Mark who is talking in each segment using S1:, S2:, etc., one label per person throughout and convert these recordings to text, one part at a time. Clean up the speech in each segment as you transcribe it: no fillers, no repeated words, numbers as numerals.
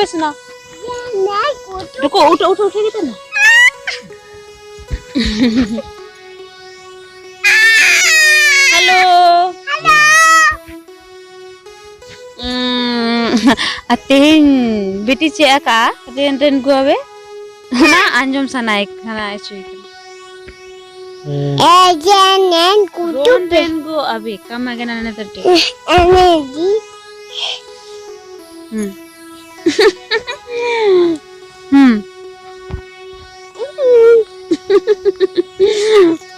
S1: खावे सुना रुको उठो उठो उठेगी तो ना hello ating biti cek aka ren gua be na anjom sanai kana cuy
S2: Nen kutu
S1: ren go abi kam agena na tadi
S2: energy.
S1: hmm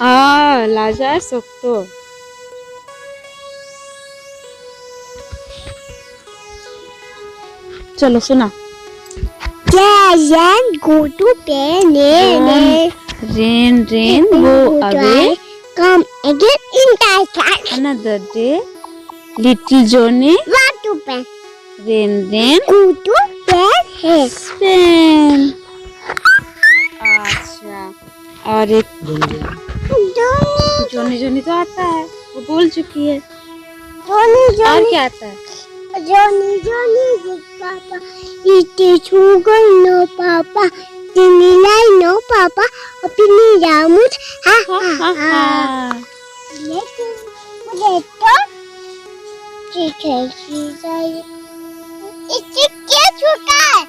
S1: ah lajar sokto चलो सुना
S2: Nen kutu pen
S1: rain go away
S2: come again in Thailand.
S1: another day little Johnny
S2: What to pen?
S1: rain
S2: Kutu pen है.
S1: pen अच्छा और एक जोनी जोनी तो आता है वो बोल चुकी है
S2: Johnny
S1: और क्या आता है
S2: Johnny papa. Ite sugar no papa. Tinilay no papa. Opini ramut ha
S1: हा
S2: ha
S1: हा
S2: ha.
S1: हा
S2: Lekin leto चिकन Itu क्या चुका है?